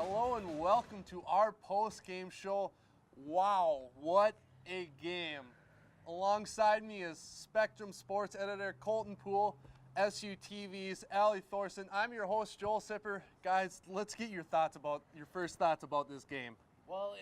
Hello and welcome to our post-game show. Wow, what a game. Alongside me is Spectrum Sports editor Colton Poole, SUTV's Allie Thorson. I'm your host, Joel Sipper. Guys, let's get your first thoughts about this game. Well,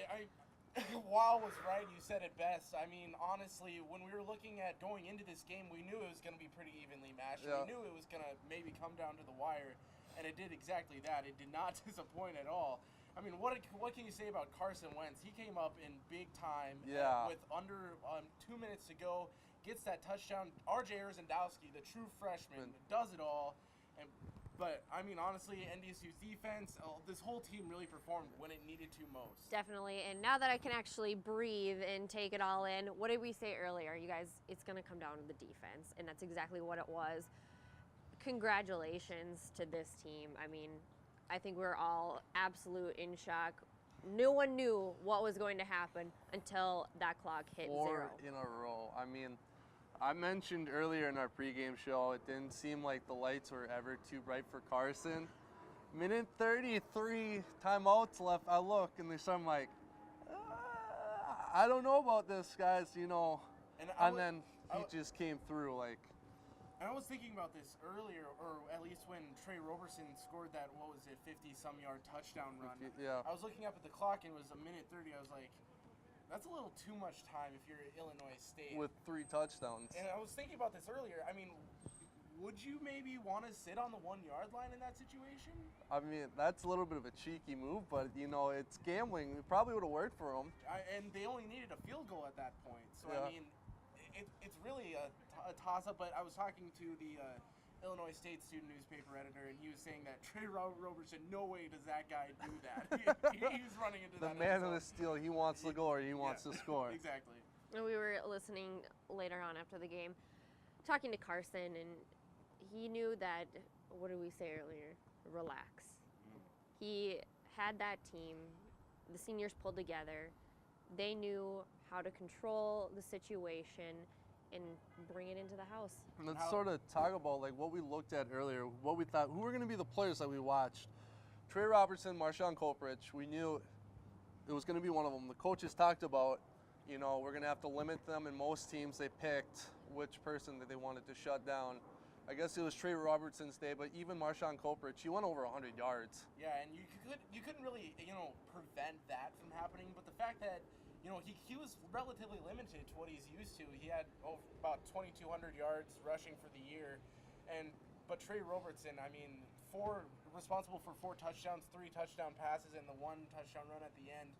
Wow was right. You said it best. I mean, honestly, when we were looking at going into this game, we knew it was going to be pretty evenly matched. Yeah. We knew it was going to maybe come down to the wire, and it did exactly that. It did not disappoint at all. I mean, what can you say about Carson Wentz? He came up in big time with under 2 minutes to go, gets that touchdown. R.J. Erzendowski, the true freshman, does it all. But, I mean, honestly, NDSU's defense, this whole team really performed when it needed to most. Definitely. And now that I can actually breathe and take it all in, what did we say earlier? You guys, it's going to come down to the defense, and that's exactly what it was. Congratulations to this team. I mean, I think we're all absolute in shock. No one knew what was going to happen until that clock hit 0. 4 in a row. I mean, I mentioned earlier in our pregame show, it didn't seem like the lights were ever too bright for Carson. Minute 33, timeouts left. I look, and I'm like, I don't know about this, guys, you know. And then he just came through, like. And I was thinking about this earlier, or at least when Trey Roberson scored that, 50-some-yard touchdown run. Yeah. I was looking up at the clock, and it was a minute 30. I was like, that's a little too much time if you're Illinois State. With 3 touchdowns. And I was thinking about this earlier. I mean, would you maybe want to sit on the 1-yard line in that situation? I mean, that's a little bit of a cheeky move, but, you know, it's gambling. It probably would have worked for them. And they only needed a field goal at that point. So, yeah. I mean, it's really a toss-up. But I was talking to the Illinois State student newspaper editor, and he was saying that Trey Roberson, no way does that guy do that. He's running into the that. The man of the steel, he wants to go or he wants to score. Exactly. And we were listening later on after the game, talking to Carson, and he knew that, what did we say earlier? Relax. He had that team. The seniors pulled together. They knew how to control the situation and bring it into the house. And let's sort of talk about like what we looked at earlier, what we thought, who were going to be the players that we watched. Trey Robertson, Marshawn Coprich, we knew it was going to be one of them. The coaches talked about, you know, we're going to have to limit them, and most teams, they picked which person that they wanted to shut down. I guess it was Trey Robertson's day, but even Marshawn Coprich, he went over 100 yards. Yeah, and you couldn't really, prevent that from happening, but the fact that, he was relatively limited to what he's used to. He had about 2,200 yards rushing for the year, but Trey Robertson, I mean, responsible for 4 touchdowns, 3 touchdown passes, and the 1 touchdown run at the end.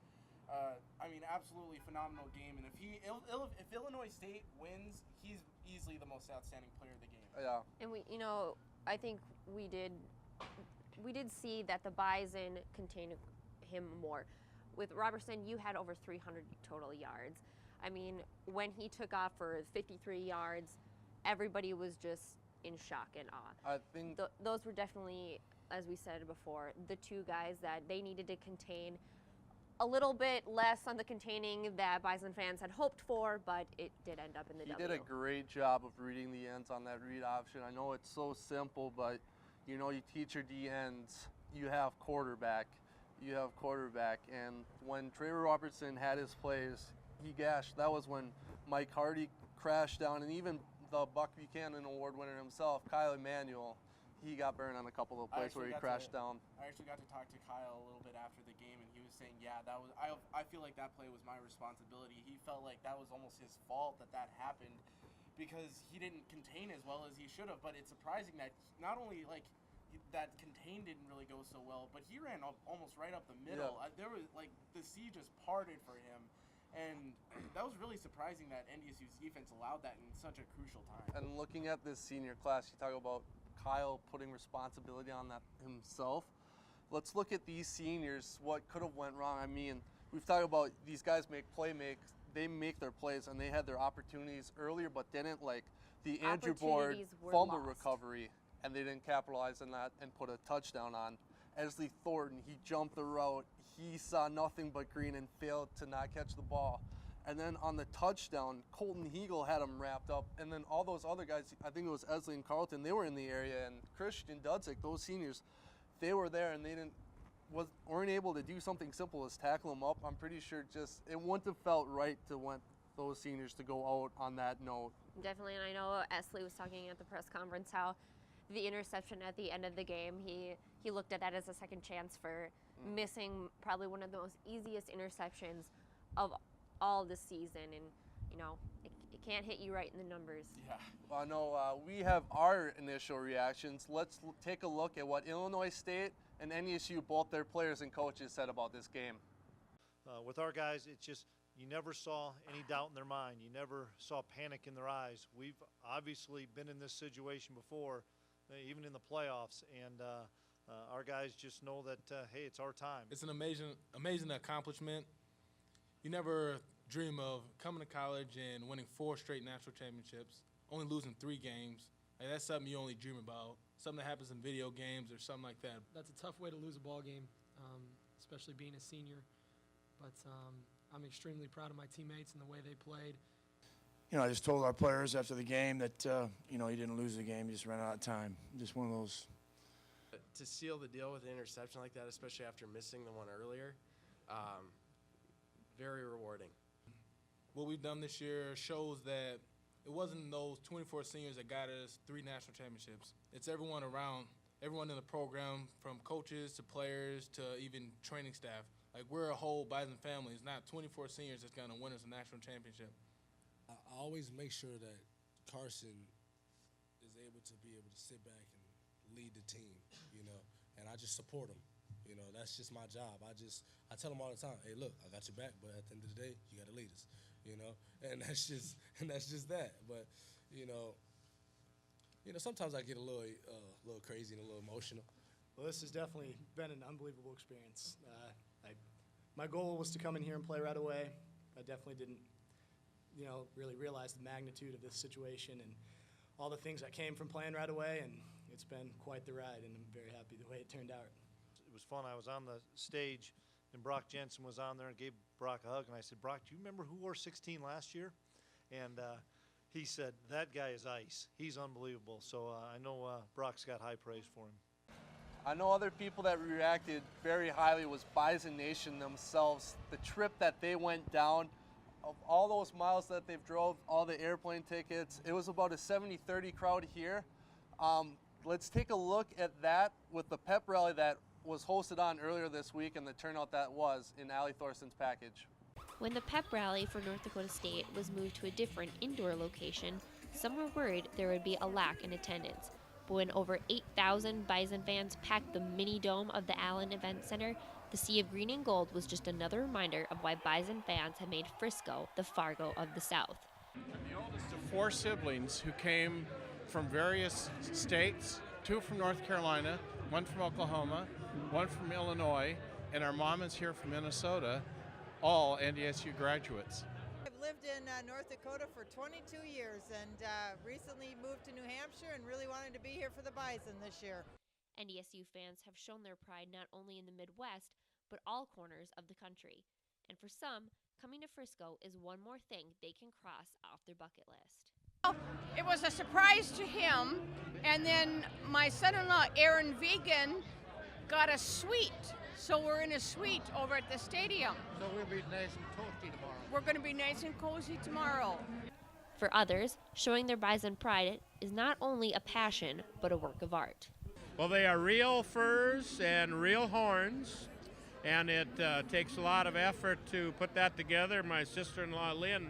I mean, absolutely phenomenal game. And if Illinois State wins, he's easily the most outstanding player of the game. Yeah. And I think we did see that the Bison contained him more. With Robertson, you had over 300 total yards. I mean, when he took off for 53 yards, everybody was just in shock and awe. I think those were definitely, as we said before, the 2 guys that they needed to contain. A little bit less on the containing that Bison fans had hoped for, but it did end up in the W. He did a great job of reading the ends on that read option. I know it's so simple, but, you teach your D ends, you have quarterback. And when Trey Robertson had his plays, he gashed. That was when Mike Hardy crashed down, and even the Buck Buchanan Award winner himself, Kyle Emanuel, he got burned on a couple of plays where he crashed down. I actually got to talk to Kyle a little bit after the game, and he was saying, yeah, that was. I feel like that play was my responsibility. He felt like that was almost his fault that happened because he didn't contain as well as he should have. But it's surprising that not only that contain didn't really go so well, but he ran almost right up the middle. Yeah. There was the sea just parted for him, and that was really surprising that NDSU's defense allowed that in such a crucial time. And looking at this senior class, you talk about Kyle putting responsibility on that himself. Let's look at these seniors, what could have went wrong. I mean, we've talked about these guys they make their plays, and they had their opportunities earlier, but didn't, like the Andrew Board fumble recovery, and they didn't capitalize on that and put a touchdown on. Esley Thornton, he jumped the route. He saw nothing but green and failed to not catch the ball. And then on the touchdown, Colton Heagle had him wrapped up. And then all those other guys, I think it was Esley and Carlton, they were in the area. And Christian Dudzik, those seniors, they were there, and they didn't weren't able to do something simple as tackle them up, I'm pretty sure just it wouldn't have felt right to want those seniors to go out on that note. Definitely, and I know Esley was talking at the press conference how the interception at the end of the game, he looked at that as a second chance for missing probably one of the most easiest interceptions of all this season, and you know, it can't hit you right in the numbers. Yeah. I know we have our initial reactions. Let's take a look at what Illinois State and NDSU, both their players and coaches, said about this game. With our guys, it's just you never saw any doubt in their mind. You never saw panic in their eyes. We've obviously been in this situation before, even in the playoffs, and our guys just know that, hey, it's our time. It's an amazing accomplishment. You never dream of coming to college and winning 4 straight national championships, only losing 3 games. Like, that's something you only dream about, something that happens in video games or something like that. That's a tough way to lose a ball game, especially being a senior. But I'm extremely proud of my teammates and the way they played. You know, I just told our players after the game that, you know, you didn't lose the game, you just ran out of time. Just one of those. To seal the deal with an interception like that, especially after missing the one earlier, very rewarding. What we've done this year shows that it wasn't those 24 seniors that got us 3 national championships. It's everyone around, everyone in the program, from coaches to players to even training staff. Like, we're a whole Bison family. It's not 24 seniors that's going to win us a national championship. I always make sure that Carson is able to sit back and lead the team, you know, and I just support him. You know, that's just my job. I tell him all the time, hey, look, I got your back, but at the end of the day, you got to lead us, you know, and that's just that. But, you know, sometimes I get a little crazy and a little emotional. Well, this has definitely been an unbelievable experience. My goal was to come in here and play right away. I definitely didn't, you know, really realize the magnitude of this situation and all the things that came from playing right away, and it's been quite the ride, and I'm very happy the way it turned out. It was fun. I was on the stage, and Brock Jensen was on there and gave Brock a hug, and I said, Brock, do you remember who wore 16 last year? And he said, that guy is ice. He's unbelievable. So I know Brock's got high praise for him. I know other people that reacted very highly was Bison Nation themselves. The trip that they went down, of all those miles that they've drove, all the airplane tickets, it was about a 70-30 crowd here. Let's take a look at that with the pep rally that was hosted on earlier this week and the turnout that was in Allie Thorson's package. When the pep rally for North Dakota State was moved to a different indoor location, some were worried there would be a lack in attendance. But when over 8,000 Bison fans packed the mini dome of the Allen Event Center, the sea of green and gold was just another reminder of why Bison fans have made Frisco the Fargo of the South. I'm the oldest of 4 siblings who came from various states, 2 from North Carolina, 1 from Oklahoma, 1 from Illinois, and our mom is here from Minnesota, all NDSU graduates. I've lived in North Dakota for 22 years and recently moved to New Hampshire and really wanted to be here for the Bison this year. NDSU fans have shown their pride not only in the Midwest, but all corners of the country. And for some, coming to Frisco is one more thing they can cross off their bucket list. It was a surprise to him, and then my son-in-law, Aaron Vegan, got a suite. So we're in a suite over at the stadium. So we'll be nice and toasty tomorrow. We're going to be nice and cozy tomorrow. For others, showing their Bison pride is not only a passion, but a work of art. Well, they are real furs and real horns, and it takes a lot of effort to put that together. My sister-in-law, Lynn,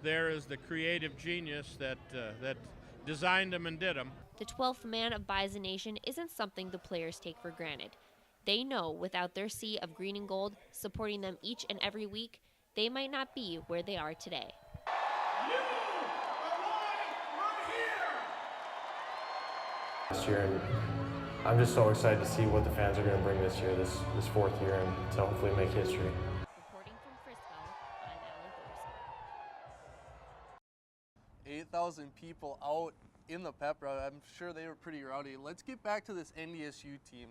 there is the creative genius that designed them and did them. The 12th man of Bison Nation isn't something the players take for granted. They know without their sea of green and gold supporting them each and every week, they might not be where they are today. This year, and I'm just so excited to see what the fans are going to bring this year, this 4th year, and to hopefully make history. Reporting from Frisco, I'm Allie Thorson. 8,000 people out in the pep rally. I'm sure they were pretty rowdy. Let's get back to this NDSU team.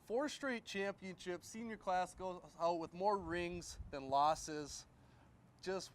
4 straight championships. Senior class goes out with more rings than losses. Just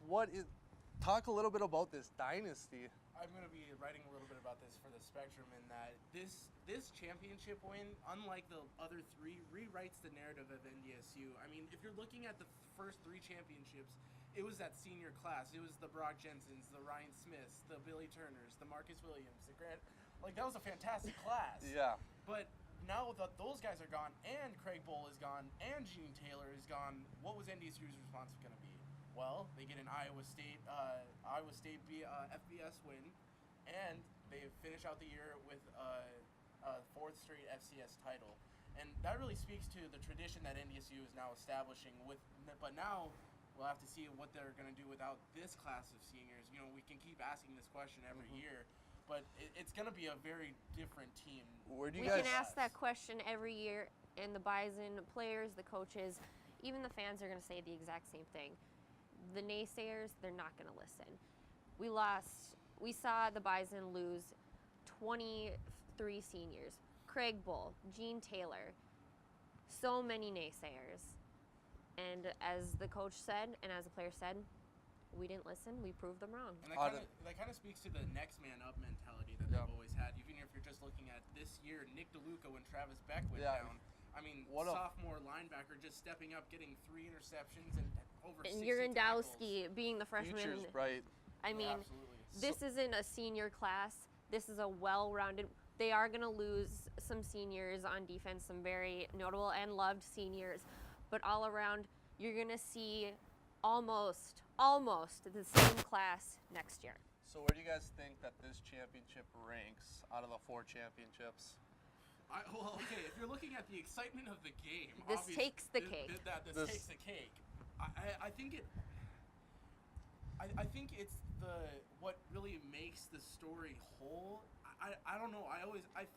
talk a little bit about this dynasty. I'm going to be writing a little bit about this for the Spectrum in that this championship win, unlike the other three, rewrites the narrative of NDSU. I mean, if you're looking at the first three championships, it was that senior class. It was the Brock Jensens, the Ryan Smiths, the Billy Turners, the Marcus Williams, the Grant. Like, that was a fantastic class. Yeah. But now that those guys are gone, and Craig Bowl is gone, and Gene Taylor is gone, what was NDSU's response going to be? Well, they get an Iowa State FBS win, and they finish out the year with a fourth straight FCS title. And that really speaks to the tradition that NDSU is now establishing. But now we'll have to see what they're going to do without this class of seniors. You know, we can keep asking this question every year, but it's going to be a very different team. Where do you we guys? can ask that question every year, and the Bison players, the coaches, even the fans are going to say the exact same thing. The naysayers, they're not going to listen. We saw the Bison lose 23 seniors. Craig Bull, Gene Taylor, so many naysayers. And as the coach said, and as the player said, we didn't listen, we proved them wrong. And that kind of speaks to the next man up mentality that they've always had. Even if you're just looking at this year, Nick DeLuca when Travis Beck went down. I mean, sophomore linebacker just stepping up, getting 3 interceptions and over 60 Urandowski being the freshman. Future's bright. I mean, this isn't a senior class. This is a well-rounded. They are going to lose some seniors on defense, some very notable and loved seniors. But all around, you're going to see almost the same class next year. So where do you guys think that this championship ranks out of the 4 championships? Well, okay, if you're looking at the excitement of the game, this takes the cake. This takes the cake. I think it's what really makes the story whole. I don't know. I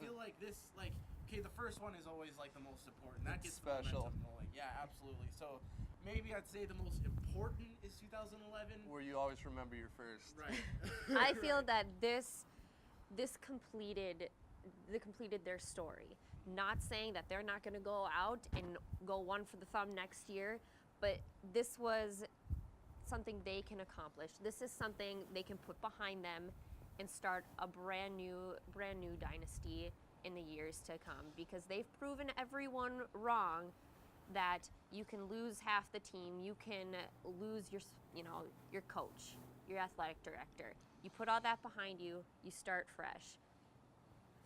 feel like this, like, okay, the first one is always like the most important. That gets special. Momentum rolling. Yeah, absolutely. So maybe I'd say the most important is 2011. Where you always remember your first. Right. I feel that this completed their story. Not saying that they're not going to go out and go one for the thumb next year, but this was something they can accomplish. This is something they can put behind them and start a brand new dynasty in the years to come, because they've proven everyone wrong that you can lose half the team, you can lose your coach, your athletic director. You put all that behind you, you start fresh.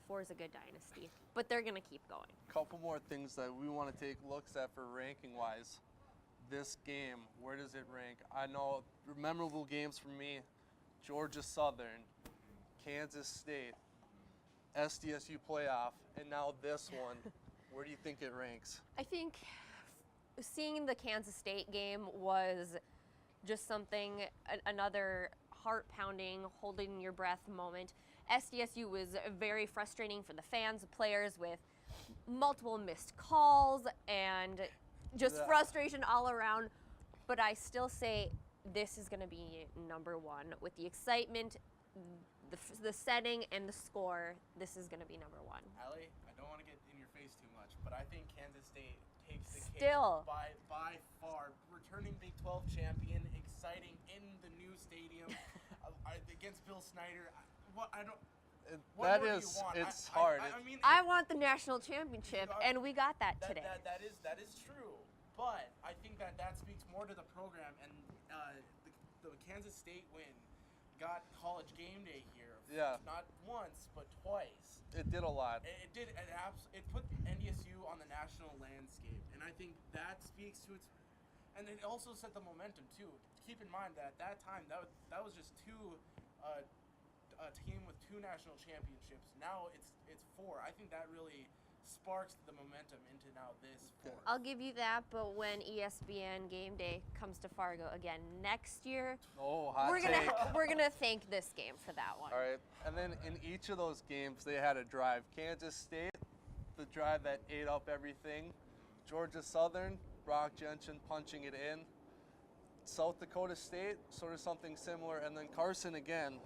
4 is a good dynasty, but they're going to keep going. Couple more things that we want to take looks at for ranking-wise. This game, where does it rank? I know memorable games for me, Georgia Southern, Kansas State, SDSU playoff, and now this one. Where do you think it ranks? I think seeing the Kansas State game was just something, another heart-pounding, holding your breath moment. SDSU was very frustrating for the fans, the players, with multiple missed calls and just frustration all around. But I still say this is going to be number 1 with the excitement, the setting, and the score. This is going to be number 1. Allie, I don't want to get in your face too much, but I think Kansas State takes the cake by far. Returning Big 12 champion, exciting in the new stadium against Bill Snyder. It's hard. I want the national championship, and we got that today. That is true, but I think that speaks more to the program, and the Kansas State win got College Game Day here. Yeah. Not once, but twice. It did a lot. It did. It put NDSU on the national landscape, and I think that speaks to its. And it also set the momentum too. Keep in mind that at that time that was just a team with 2 national championships. Now it's 4. I think that really sparks the momentum into now this 4. I'll give you that, but when ESPN Game Day comes to Fargo again next year, we're gonna thank this game for that one. All right, and then in each of those games they had a drive. Kansas State, the drive that ate up everything. Georgia Southern, Brock Jensen punching it in. South Dakota State, sort of something similar, and then Carson again.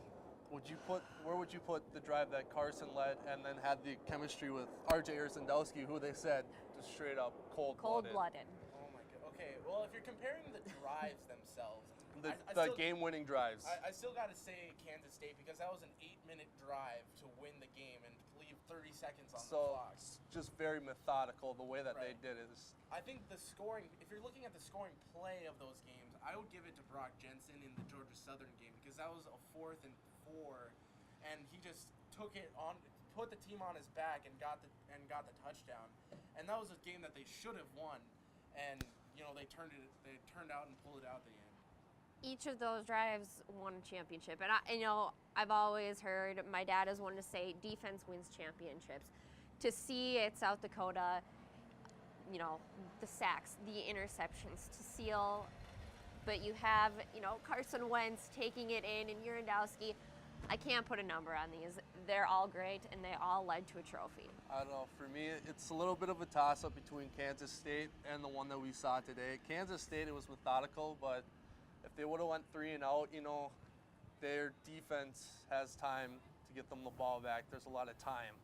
Where would you put the drive that Carson led and then had the chemistry with RJ Urzendowski, who they said just straight up cold-blooded? Oh my God. Okay, Well, if you're comparing the drives themselves, The still- game-winning drives. I still got to say Kansas State because that was an 8-minute drive to win the game and leave 30 seconds on the clock. Just very methodical the way that they Right. did it. Is, I think the scoring, if you're looking at the scoring play of those games, I would give it to Brock Jensen in the Georgia Southern game because that was a 4th and 4, and he just took it on, put the team on his back and got the touchdown. And that was a game that they should have won, and they turned out and pulled it out at the end. Each of those drives won a championship. And I've always heard, my dad is one to say, defense wins championships. To see at South Dakota, the sacks, the interceptions, to seal, but you have, Carson Wentz taking it in and Urandowski. I can't put a number on these. They're all great, and they all led to a trophy. I don't know. For me, it's a little bit of a toss-up between Kansas State and the one that we saw today. Kansas State, it was methodical, but if they would have went 3 and out, their defense has time to get them the ball back. There's a lot of time.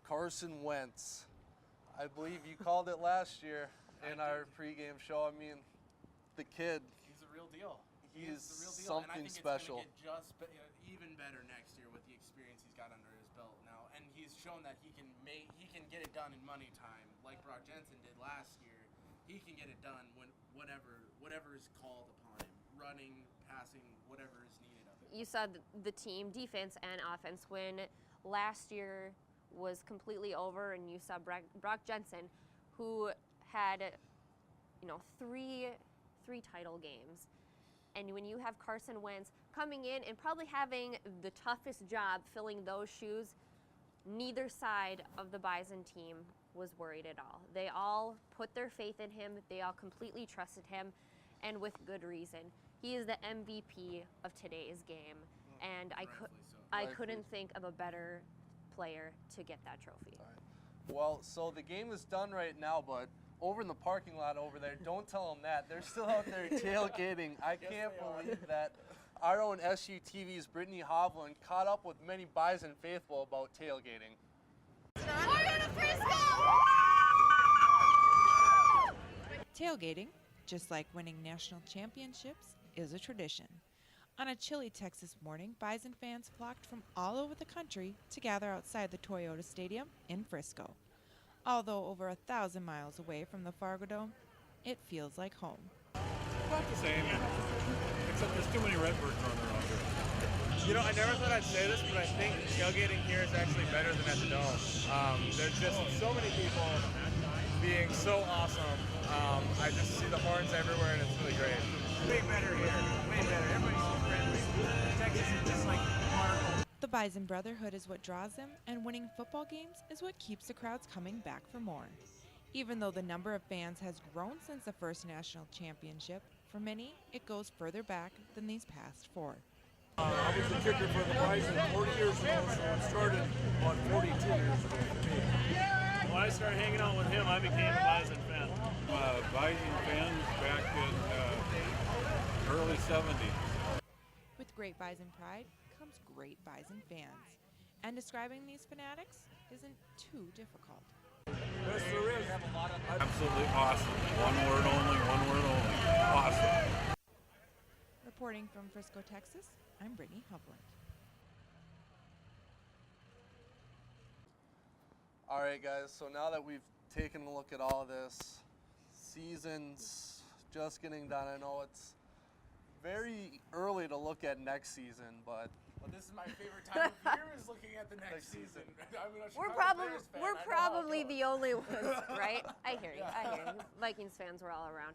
Carson Wentz, I believe you called it last year in our pregame show. I mean, the kid. He's the real deal. He's the real deal. something and I think special. It's going to get even better next year with the experience he's got under his belt now, and he's shown that he can get it done in money time, like Brock Jensen did last year. He can get it done when whatever is called upon him, running, passing, whatever is needed of it. You saw the team, defense and offense, when last year was completely over, and you saw Brock Jensen, who had, three title games. And when you have Carson Wentz coming in and probably having the toughest job filling those shoes, neither side of the Bison team was worried at all. They all put their faith in him. They all completely trusted him, and with good reason. He is the MVP of today's game, and I couldn't think of a better player to get that trophy. Well, so the game is done right now, but over in the parking lot over there, don't tell them that. They're still out there tailgating. I can't believe that our own SUTV's Brittany Hovland caught up with many Bison faithful about tailgating. Tailgating, just like winning national championships, is a tradition. On a chilly Texas morning, Bison fans flocked from all over the country to gather outside the Toyota Stadium in Frisco. Although over 1,000 miles away from the Fargo Dome, it feels like home. About the same, except there's too many Redbirds running around here. I never thought I'd say this, but I think tailgating here is actually better than at the Dome. There's just so many people being so awesome. I just see the horns everywhere, and it's really great. Way better here, way better. Everybody's so friendly. Texas is just like Marvel. The Bison Brotherhood is what draws them, and winning football games is what keeps the crowds coming back for more. Even though the number of fans has grown since the first national championship, for many, it goes further back than these past 4. I was the kicker for the Bison 40 years ago, so it started about 42 years ago for me. When I started hanging out with him, I became a Bison fan. Bison fans back in early 70s. With great Bison pride comes great Bison fans. And describing these fanatics isn't too difficult. Yes, there is. Absolutely awesome. One word only, awesome. Reporting from Frisco, Texas, I'm Brittany Hovland. All right, guys, so now that we've taken a look at all of this, season's just getting done. I know it's very early to look at next season, but this is my favorite time of year is looking at the next season. I mean, We're probably the only ones, right? I hear you. Vikings fans were all around.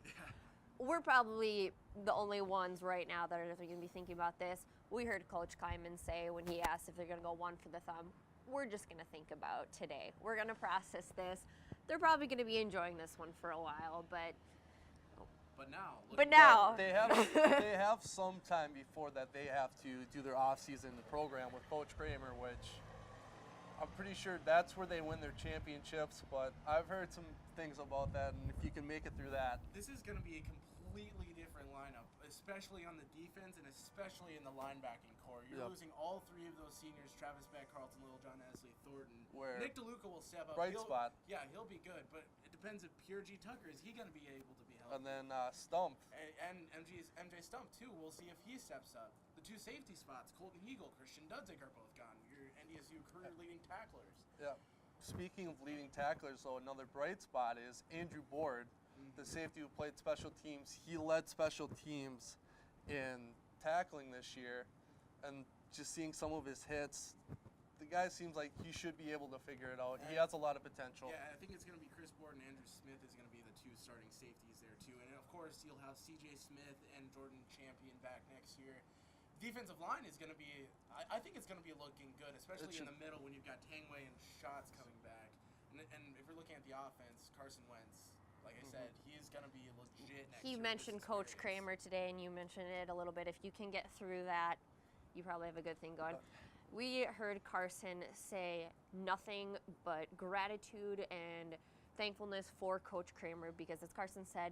We're probably the only ones right now that are going to be thinking about this. We heard Coach Kleiman say when he asked if they're going to go one for the thumb, we're just going to think about today. We're going to process this. They're probably going to be enjoying this one for a while, but now. They have some time before that they have to do their off-season program with Coach Kramer, which I'm pretty sure that's where they win their championships, but I've heard some things about that, and if you can make it through that. This is going to be a completely different lineup, especially on the defense and especially in the linebacking core. You're losing all 3 of those seniors, Travis Beck, Carlton Littlejohn, Esley Thornton. Where Nick DeLuca will step up. Bright spot. Yeah, he'll be good, but depends if Pure G Tucker, is he going to be able to be healthy? And then Stump. And MJ Stump, too. We'll see if he steps up. The two safety spots, Colton Hegel, Christian Dudzik are both gone. Your NDSU career-leading tacklers. Yeah. Speaking of leading tacklers, though, another bright spot is Andrew Board, the safety who played special teams. He led special teams in tackling this year, and just seeing some of his hits, the guy seems like he should be able to figure it out. He has a lot of potential. Yeah, I think it's going to be Chris Board and Andrew Smith is going to be the two starting safeties there, too. And, of course, you'll have C.J. Smith and Jordan Champion back next year. Defensive line is going to be, I think it's going to be looking good, especially in the middle when you've got Tangway and Schatz coming back. And if we're looking at the offense, Carson Wentz, like I said, he's going to be legit next year. He mentioned Coach Kramer today, and you mentioned it a little bit. If you can get through that, you probably have a good thing going. We heard Carson say nothing but gratitude and thankfulness for Coach Kramer because, as Carson said,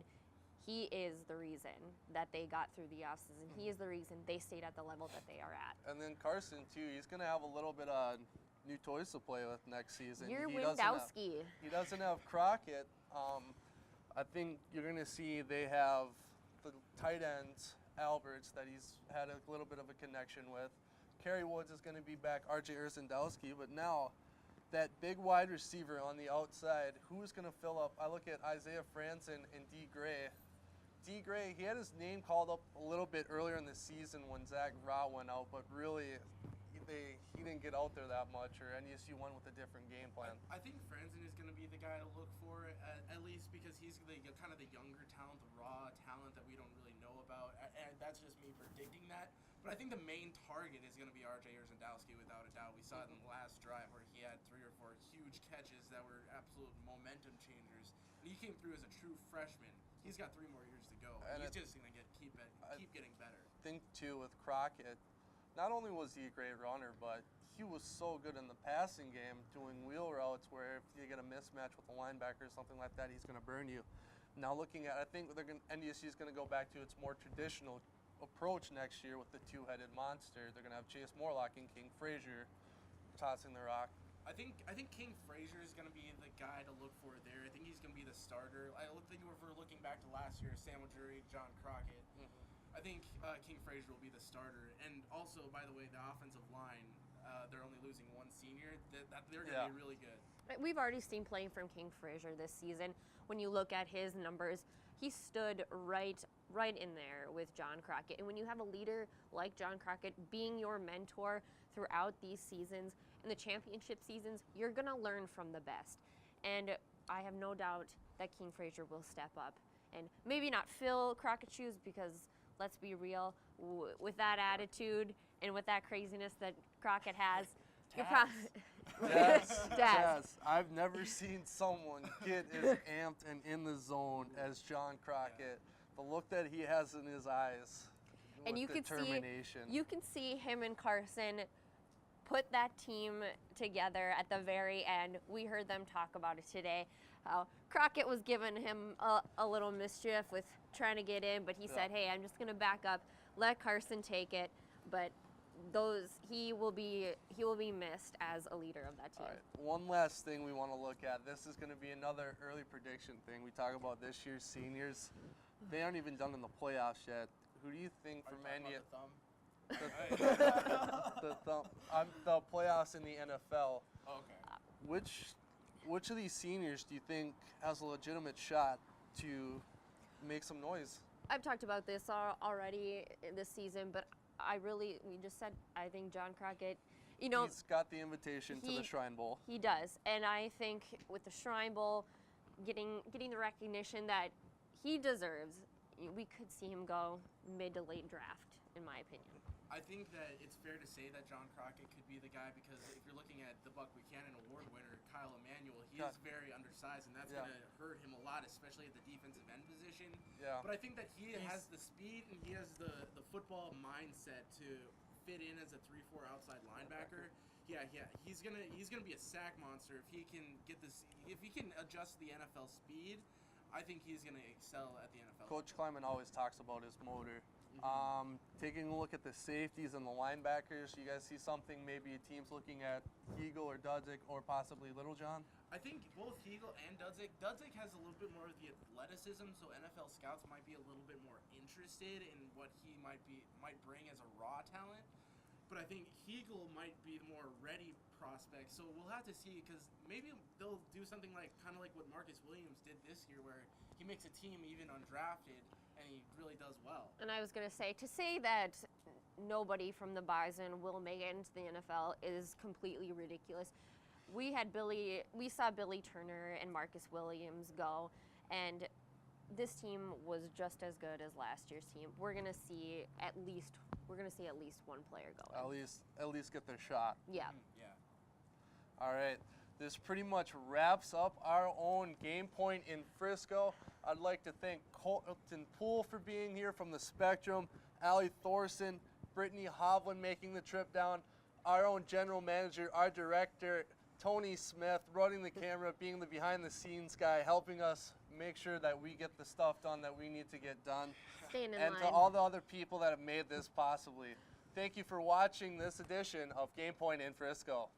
he is the reason that they got through the offseason. He is the reason they stayed at the level that they are at. And then Carson, too, he's going to have a little bit of new toys to play with next season. You're Windowski. He doesn't have Crockett. I think you're going to see they have the tight end, Alberts, that he's had a little bit of a connection with. Kerry Woods is going to be back, R.J. Urzendowski, but now that big wide receiver on the outside, who's going to fill up? I look at Isaiah Franson and D. Gray. D. Gray, he had his name called up a little bit earlier in the season when Zach Ra went out, but really he didn't get out there that much, or NDSU went with a different game plan. I think Franson is going to be the guy to look for, at least because he's kind of the younger talent, the raw talent that we don't really know about. And that's just me predicting that. But I think the main target is going to be R.J. Urzendowski, without a doubt. We saw it in the last drive where he had 3 or 4 huge catches that were absolute momentum changers. And he came through as a true freshman. He's got 3 more years to go. And he's just going to keep getting better. I think, too, with Crockett, not only was he a great runner, but he was so good in the passing game doing wheel routes where if you get a mismatch with a linebacker or something like that, he's going to burn you. Now looking at, I think NDSU is going to go back to its more traditional approach next year with the two-headed monster. They're going to have Chase Morlock and King Frazier tossing the rock. I think King Frazier is going to be the guy to look for there. I think he's going to be the starter. I think if we're looking back to last year, Samuel Jury, John Crockett, I think King Frazier will be the starter. And also, by the way, the offensive line, they're only losing 1 senior. They're going to be really good. We've already seen playing from King Frazier this season. When you look at his numbers, he stood right in there with John Crockett. And when you have a leader like John Crockett being your mentor throughout these seasons, in the championship seasons, you're going to learn from the best. And I have no doubt that King Frazier will step up. And maybe not fill Crockett's shoes because, let's be real, with that attitude and with that craziness that Crockett has, you're probably... Yes. I've never seen someone get as amped and in the zone as John Crockett. The look that he has in his eyes, and you can see him and Carson put that team together at the very end. We heard them talk about it today. Crockett was giving him a little mischief with trying to get in, but he said, hey, I'm just going to back up, let Carson take it. But he will be missed as a leader of that team. All right. One last thing we want to look at. This is going to be another early prediction thing. We talk about this year's seniors. They aren't even done in the playoffs yet. Who do you think from any the playoffs in the NFL? Okay. Which of these seniors do you think has a legitimate shot to make some noise? I've talked about this already this season, but we just said, I think John Crockett, he's got the invitation to the Shrine Bowl. He does, and I think with the Shrine Bowl, getting the recognition that he deserves, we could see him go mid to late draft, in my opinion. I think that it's fair to say that John Crockett could be the guy because if you're looking at the Buck Buchanan Award winner, Kyle Emanuel, he is very undersized, and that's going to hurt him a lot, especially at the defensive end position. Yeah. But I think that he has the speed and he has the football mindset to fit in as a 3-4 outside linebacker. Yeah, he's gonna be a sack monster if he can get this. If he can adjust the NFL speed, I think he's going to excel at the NFL. Coach Kleiman always talks about his motor. Taking a look at the safeties and the linebackers, you guys see something, maybe teams looking at Hegel or Dudzik or possibly Littlejohn? I think both Hegel and Dudzik. Dudzik has a little bit more of the athleticism, so NFL scouts might be a little bit more interested in what he might bring as a raw talent. But I think Hegel might be the more ready prospect. So we'll have to see, because maybe they'll do something kind of like what Marcus Williams did this year, where he makes a team even undrafted and he really does well. And I was going to say that nobody from the Bison will make it into the NFL is completely ridiculous. We saw Billy Turner and Marcus Williams go, and this team was just as good as last year's team. We're going to see at least one player go. At least get their shot. Yeah. Yeah. All right. This pretty much wraps up our own Game Point in Frisco. I'd like to thank Colton Poole for being here from the Spectrum, Allie Thorson, Brittany Hovland making the trip down, our own general manager, our director, Tony Smith, running the camera, being the behind-the-scenes guy, helping us make sure that we get the stuff done that we need to get done. Staying in and line. to all the other people that have made this possible. Thank you for watching this edition of Game Point in Frisco.